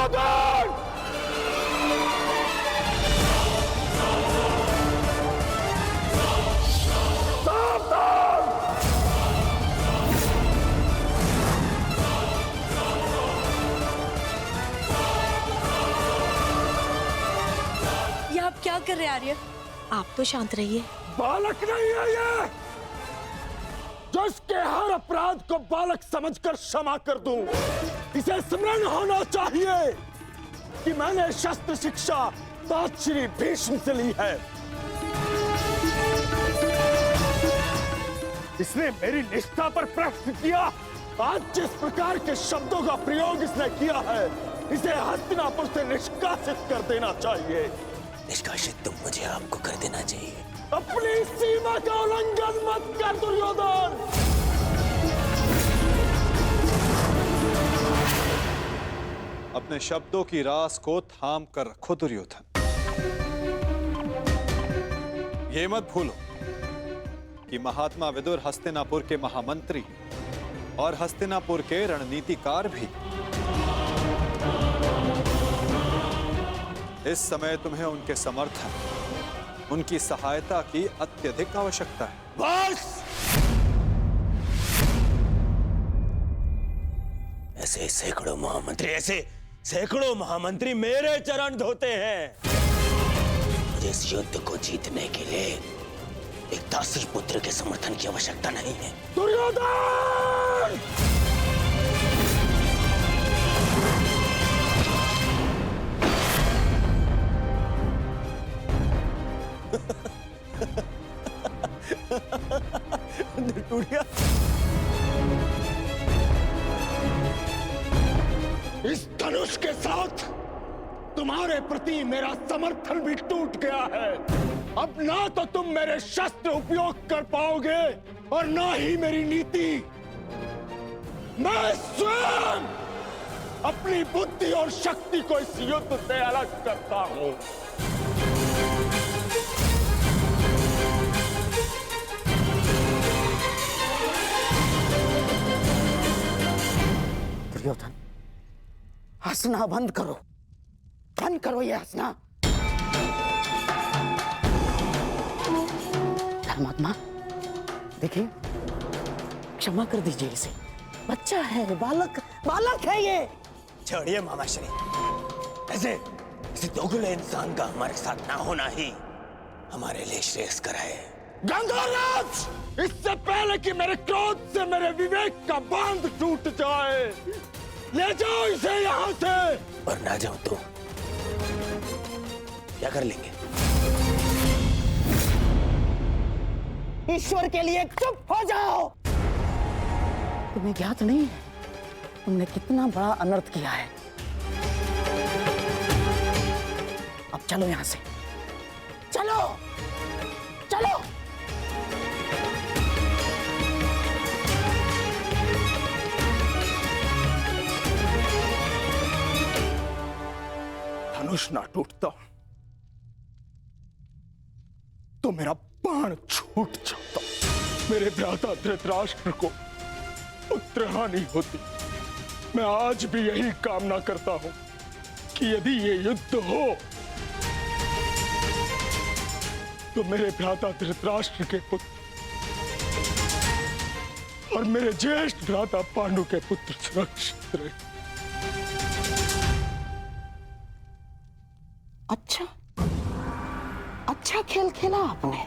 दुर्योधन! सावधान! ये आप क्या कर रहे हैं आर्य? आप तो शांत रहिए। बालक नहीं है ये, जो इसके हर अपराध को बालक समझकर क्षमा कर दूं। इसे स्मरण होना चाहिए कि मैंने शस्त्र शिक्षा तात श्री भीष्म से ली है। इसने मेरी निष्ठा पर प्रश्न किया। आज जिस प्रकार के शब्दों का प्रयोग इसने किया है, इसे हस्तिनापुर से निष्कासित कर देना चाहिए। निष्कासित तो मुझे आपको कर देना चाहिए। अपनी सीमा का उल्लंघन मत कर दुर्योधन। अपने शब्दों की रास को थाम कर रखो दुर्योधन। ये मत भूलो कि महात्मा विदुर हस्तिनापुर के महामंत्री और हस्तिनापुर के रणनीतिकार भी। इस समय तुम्हें उनके समर्थन, उनकी सहायता की अत्यधिक आवश्यकता है। बस! ऐसे सैकड़ों महामंत्री मेरे चरण धोते हैं। मुझे इस युद्ध को जीतने के लिए एक दासी पुत्र के समर्थन की आवश्यकता नहीं है। दुर्योधन! इस धनुष के साथ तुम्हारे प्रति मेरा समर्थन भी टूट गया है। अब ना तो तुम मेरे शस्त्र उपयोग कर पाओगे और ना ही मेरी नीति। मैं स्वयं अपनी बुद्धि और शक्ति को इस युद्ध से अलग करता हूं। दुर्योधन, हंसना बंद करो ये हंसना। धर्मात्मा, देखिए, क्षमा कर दीजिए इसे। बच्चा है, बालक है ये। छोड़िए मामाश्री, ऐसे दोगले इंसान का हमारे साथ ना होना ही हमारे लिए श्रेयस्कर है। गंगाराज, इससे पहले कि मेरे क्रोध से मेरे विवेक का बांध टूट जाए, ले जाओ इसे यहाँ से। और ना जाओ तो क्या कर लेंगे? ईश्वर के लिए चुप हो जाओ। तुम्हें ज्ञात नहीं है तुमने कितना बड़ा अनर्थ किया है। अब चलो यहां से, चलो। धनुष ना टूटता तो मेरा बाण छूट जाता। मेरे भ्राता धृतराष्ट्र को पुत्र हानि होती। मैं आज भी यही कामना करता हूं कि यदि ये युद्ध हो तो मेरे भ्राता धृतराष्ट्र के पुत्र और मेरे ज्येष्ठ भ्राता पांडु के पुत्र सुरक्षित रहे। अच्छा खेल खेला आपने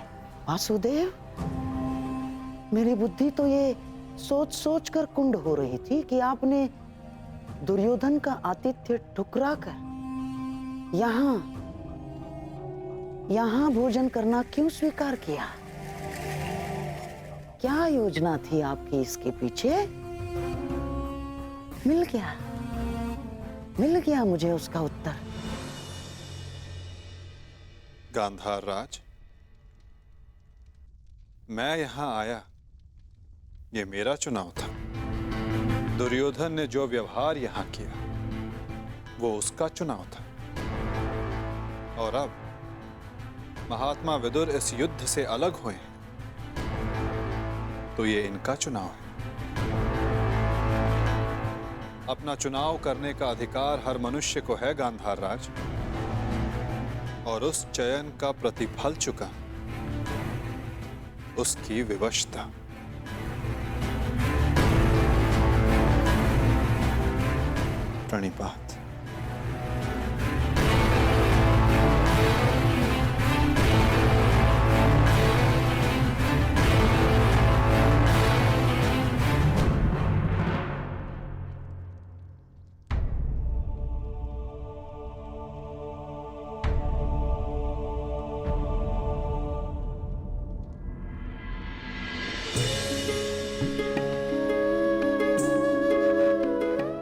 वासुदेव। मेरी बुद्धि तो ये सोच कर कुंड हो रही थी कि आपने दुर्योधन का आतिथ्य ठुकरा कर यहाँ भोजन करना क्यों स्वीकार किया? क्या योजना थी आपकी इसके पीछे? मिल गया मुझे उसका उत्तर। गांधार राज, मैं यहां आया, ये मेरा चुनाव था। दुर्योधन ने जो व्यवहार यहां किया वो उसका चुनाव था। और अब महात्मा विदुर इस युद्ध से अलग हुए हैं तो ये इनका चुनाव है। अपना चुनाव करने का अधिकार हर मनुष्य को है गांधार राज, और उस चयन का प्रतिफल चुका उसकी विवशता। प्रणिपात।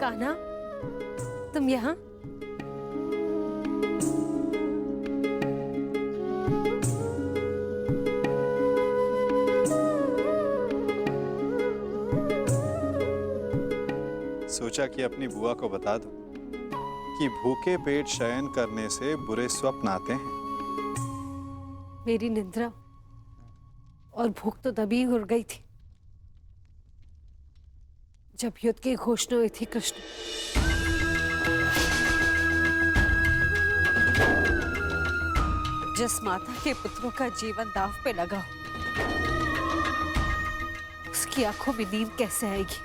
कान्हा, तुम यहाँ? सोचा कि अपनी बुआ को बता दो कि भूखे पेट शयन करने से बुरे स्वप्न आते हैं। मेरी निद्रा और भूख तो तभी उड़ गई थी जब युद्ध की घोषणा हुई थी। कृष्ण, जिस माता के पुत्रों का जीवन दांव पे लगा हो, उसकी आंखों में नींद कैसे आएगी?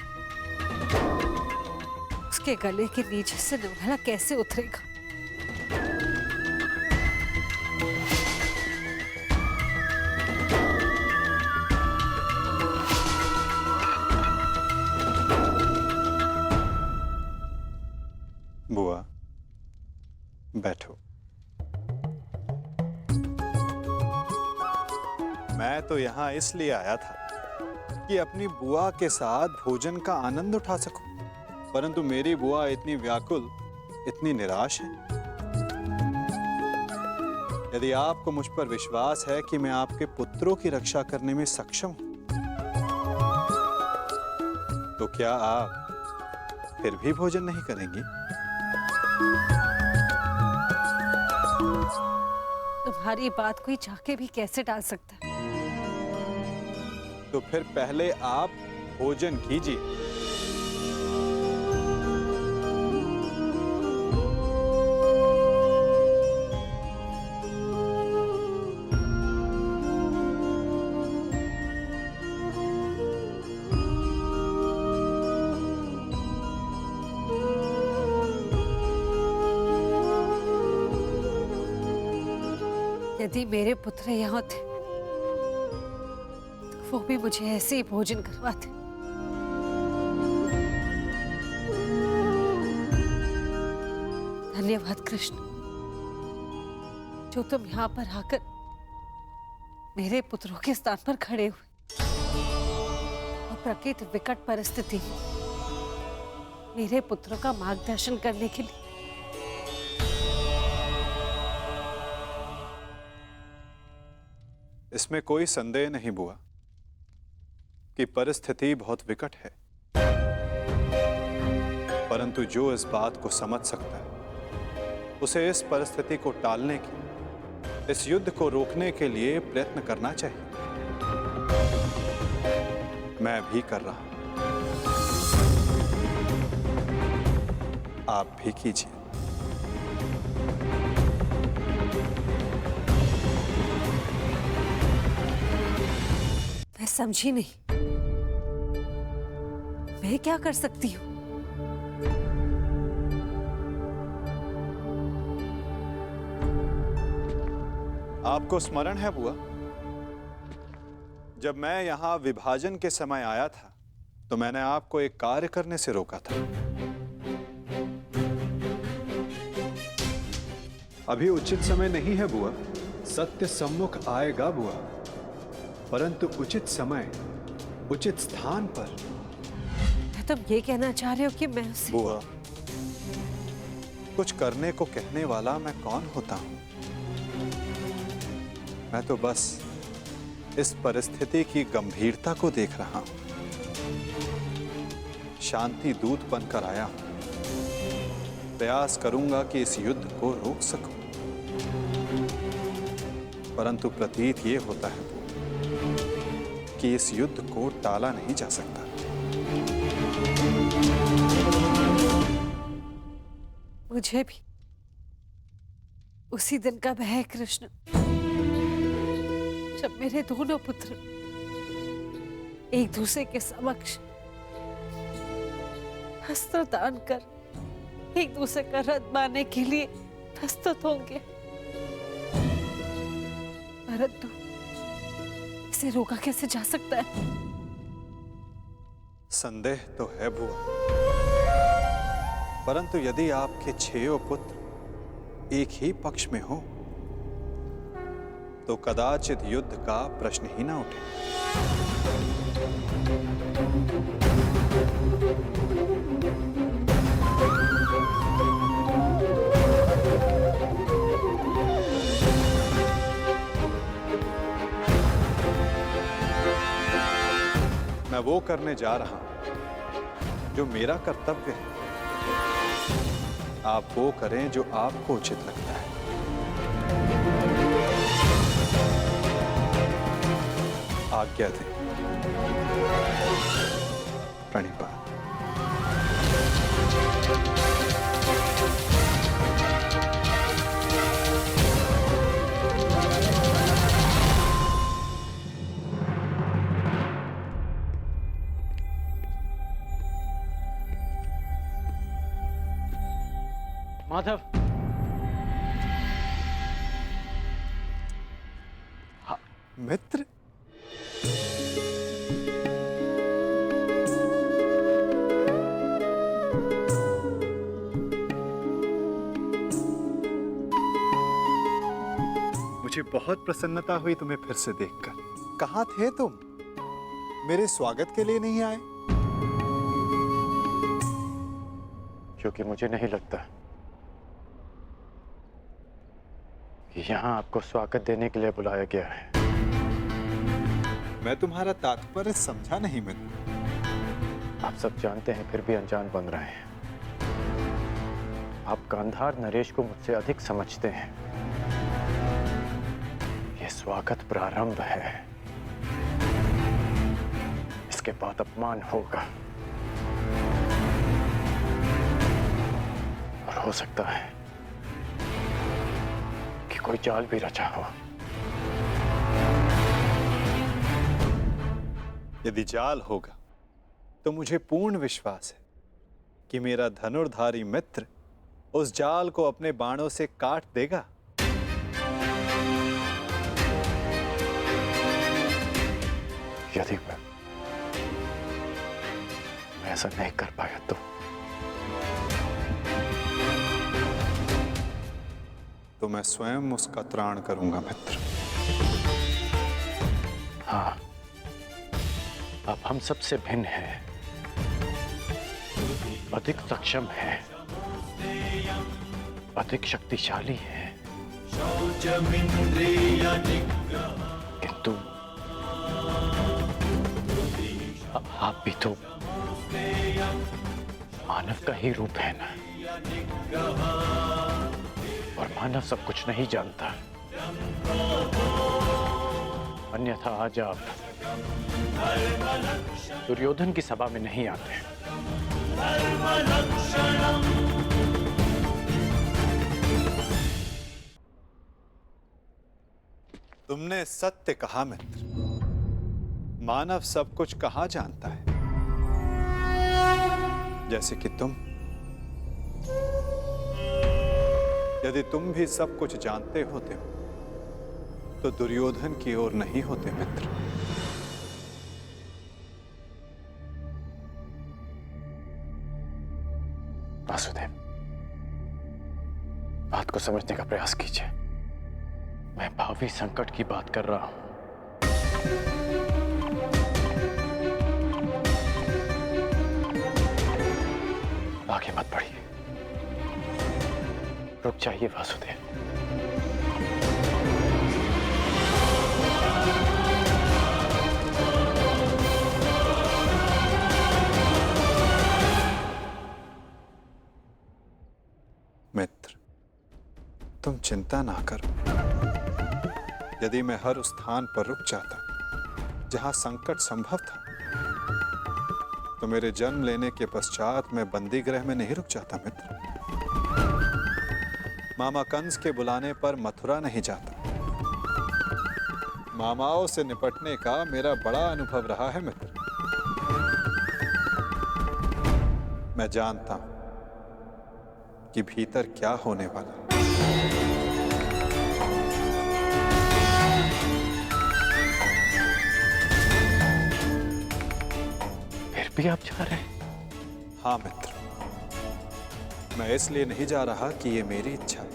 उसके गले के नीचे से निवाला कैसे उतरेगा? बुआ, बैठो। मैं तो यहां इसलिए आया था कि अपनी बुआ के साथ भोजन का आनंद उठा सकूं, परंतु मेरी बुआ इतनी व्याकुल, इतनी निराश है। यदि आपको मुझ पर विश्वास है कि मैं आपके पुत्रों की रक्षा करने में सक्षम हूं, तो क्या आप फिर भी भोजन नहीं करेंगी? तुम्हारी बात कोई चाह के भी कैसे टाल सकता है? तो फिर पहले आप भोजन कीजिए। यदि मेरे पुत्र यहाँ थे तो वो भी मुझे ऐसे ही भोजन करवाते। धन्यवाद कृष्ण, जो तुम यहाँ पर आकर मेरे पुत्रों के स्थान पर खड़े हुए और प्रकृति विकट परिस्थिति में मेरे पुत्रों का मार्गदर्शन करने के लिए। इसमें कोई संदेह नहीं बुआ कि परिस्थिति बहुत विकट है, परंतु जो इस बात को समझ सकता है उसे इस परिस्थिति को टालने की, इस युद्ध को रोकने के लिए प्रयत्न करना चाहिए। मैं भी कर रहा हूं, आप भी कीजिए। मैं समझी नहीं, मैं क्या कर सकती हूँ? आपको स्मरण है बुआ, जब मैं यहां विभाजन के समय आया था तो मैंने आपको एक कार्य करने से रोका था। अभी उचित समय नहीं है बुआ, सत्य सम्मुख आएगा बुआ, परंतु उचित समय उचित स्थान पर। तुम ये कहना चाह रहे हो कि मैं उसे... बुआ, कुछ करने को कहने वाला मैं कौन होता हूं? मैं तो बस इस परिस्थिति की गंभीरता को देख रहा हूं। शांति दूत बनकर आया हूं, प्रयास करूंगा कि इस युद्ध को रोक सकूं, परंतु प्रतीत ये होता है कि इस युद्ध को टाला नहीं जा सकता। मुझे भी उसी दिन का भय कृष्ण, जब मेरे दोनों पुत्र एक दूसरे के समक्ष अस्त्र दान कर एक दूसरे का रथ मारने के लिए प्रस्तुत होंगे, परंतु इसे रोका कैसे जा सकता है? संदेह तो है बुआ, परंतु यदि आपके 6 पुत्र एक ही पक्ष में हो तो कदाचित युद्ध का प्रश्न ही ना उठे। मैं वो करने जा रहा हूं जो मेरा कर्तव्य है। आप वो करें जो आपको उचित लगता है। आज्ञा दें। प्रणिपात। माधव, मित्र, मुझे बहुत प्रसन्नता हुई तुम्हें फिर से देखकर। कहाँ थे तुम? मेरे स्वागत के लिए नहीं आए? क्योंकि मुझे नहीं लगता कि यहाँ आपको स्वागत देने के लिए बुलाया गया है। मैं तुम्हारा तात्पर्य समझा नहीं मित्र। आप सब जानते हैं, फिर भी अनजान बन रहे हैं। आप गांधार नरेश को मुझसे अधिक समझते हैं। यह स्वागत प्रारंभ है, इसके बाद अपमान होगा और हो सकता है कि कोई चाल भी रचा हो। यदि जाल होगा तो मुझे पूर्ण विश्वास है कि मेरा धनुर्धारी मित्र उस जाल को अपने बाणों से काट देगा। यदि मैं ऐसा नहीं कर पाया तो मैं स्वयं उसका त्राण करूंगा मित्र। हाँ, आप हम सबसे भिन्न हैं, अधिक सक्षम हैं, अधिक शक्तिशाली हैं, किंतु आप भी तो मानव का ही रूप है ना, और मानव सब कुछ नहीं जानता। अन्यथा आज आप दुर्योधन की सभा में नहीं आते। तुमने सत्य कहा मित्र। मानव सब कुछ कहाँ जानता है? जैसे कि तुम। यदि तुम भी सब कुछ जानते होते हो तो दुर्योधन की ओर नहीं होते मित्र। वासुदेव, बात को समझने का प्रयास कीजिए। मैं भावी संकट की बात कर रहा हूं। आगे मत बढ़िए, रुक जाइए वासुदेव। मित्र, तुम चिंता ना करो। यदि मैं हर उस स्थान पर रुक जाता जहां संकट संभव था तो मेरे जन्म लेने के पश्चात मैं बंदी गृह में नहीं रुक जाता मित्र। मामा कंस के बुलाने पर मथुरा नहीं जाता। मामाओं से निपटने का मेरा बड़ा अनुभव रहा है मित्र। मैं जानता हूं कि भीतर क्या होने वाला। फिर भी आप जा रहे हैं? हाँ मित्र, मैं इसलिए नहीं जा रहा कि ये मेरी इच्छा है।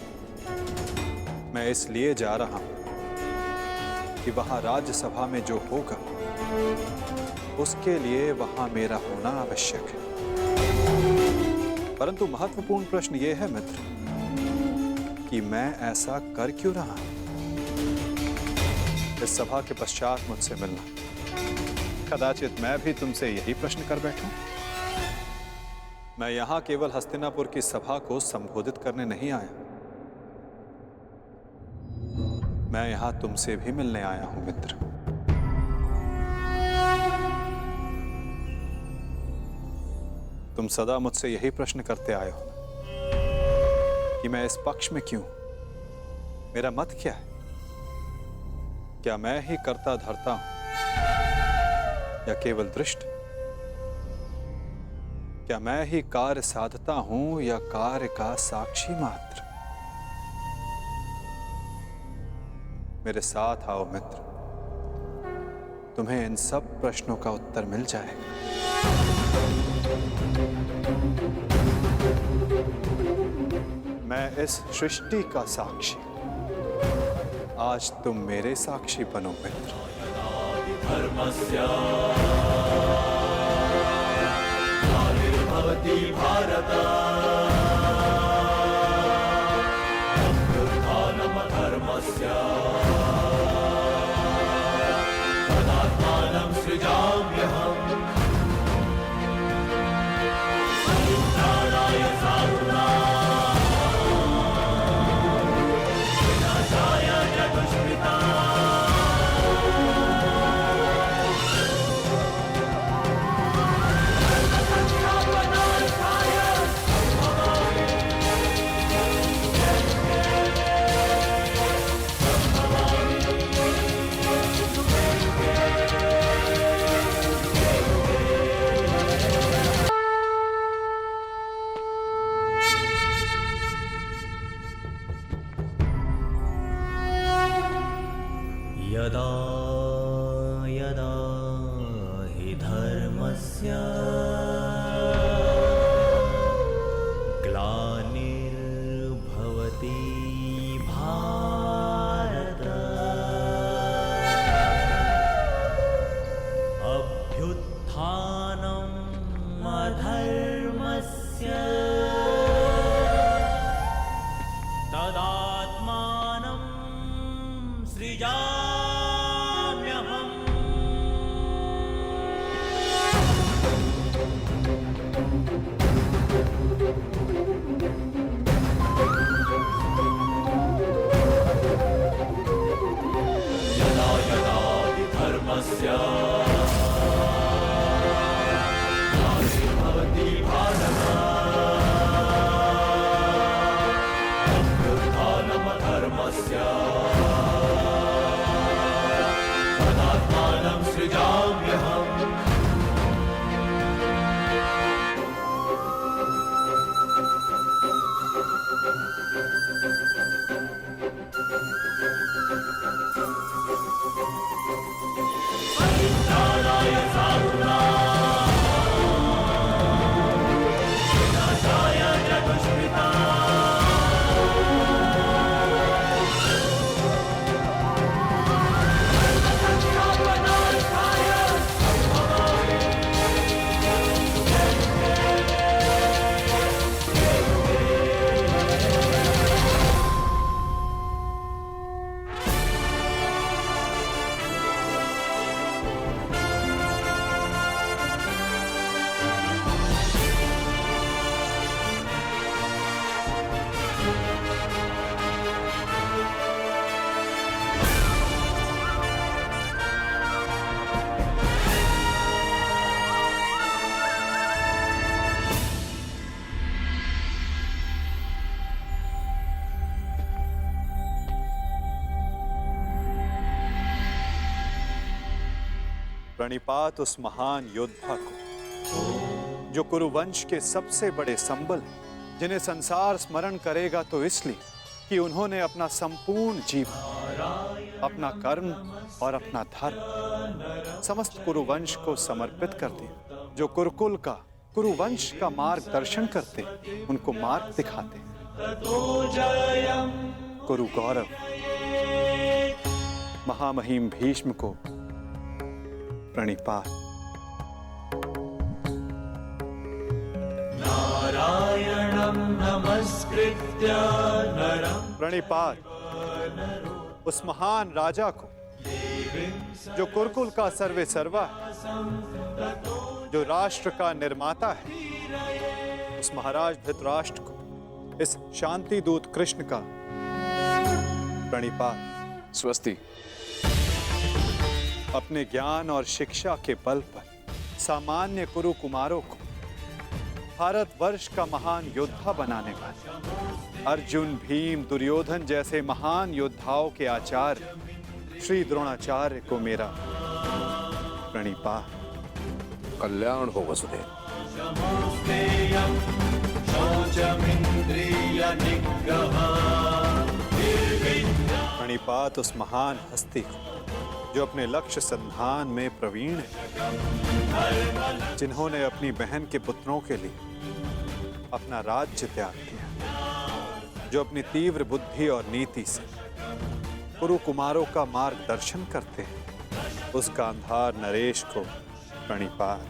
मैं इसलिए जा रहा हूं कि वहां राज्यसभा में जो होगा उसके लिए वहां मेरा होना आवश्यक है। परंतु महत्वपूर्ण प्रश्न यह है मित्र कि मैं ऐसा कर क्यों रहा हूं? इस सभा के पश्चात मुझसे मिलना, कदाचित मैं भी तुमसे यही प्रश्न कर बैठूं। मैं यहां केवल हस्तिनापुर की सभा को संबोधित करने नहीं आया, मैं यहां तुमसे भी मिलने आया हूं मित्र। तुम सदा मुझसे यही प्रश्न करते आए हो कि मैं इस पक्ष में क्यों, मेरा मत क्या है? क्या मैं ही करता धरता हूं या केवल दृष्ट? क्या मैं ही कार्य साधता हूं या कार्य का साक्षी मात्र? मेरे साथ आओ मित्र, तुम्हें इन सब प्रश्नों का उत्तर मिल जाएगा। मैं इस सृष्टि का साक्षी, आज तुम मेरे साक्षी बनो मित्र। भवती भारत धर्मस्य तदात्मानं सृजाम्यहम् परित्राणाय विनाशाय च दुष्कृताम्। प्रणिपात उस महान योद्धा को जो कुरुवंश के सबसे बड़े संबल हैं, जिन्हें संसार स्मरण करेगा तो इसलिए कि उन्होंने अपना संपूर्ण जीवन, अपना कर्म और अपना धर्म समस्त कुरुवंश को समर्पित कर दिया। जो कुरुकुल का, कुरुवंश का मार्गदर्शन करते, उनको मार्ग दिखाते। कुरु गौरव महामहिम भीष्म को प्रणिपात। नारायणं नमस्कृत्य नरं प्रणिपात उस महान राजा को जो कुरुकुल का सर्वे सर्वा है, जो राष्ट्र का निर्माता है, उस महाराज धृतराष्ट्र को, इस शांति दूत कृष्ण का प्रणिपात। स्वस्ति। अपने ज्ञान और शिक्षा के बल पर सामान्य कुरु कुमारों को भारतवर्ष का महान योद्धा बनाने वाले अर्जुन, भीम, दुर्योधन जैसे महान योद्धाओं के आचार्य श्री द्रोणाचार्य को मेरा प्रणिपात। कल्याण हो वसुदेव। प्रणिपात उस महान हस्ती को जो अपने लक्ष्य संधान में प्रवीण है, जिन्होंने अपनी बहन के पुत्रों के लिए अपना राज्य त्याग किया, जो अपनी तीव्र बुद्धि और नीति से कुरु कुमारों का मार्गदर्शन करते हैं, उस गांधार नरेश को प्रणिपात।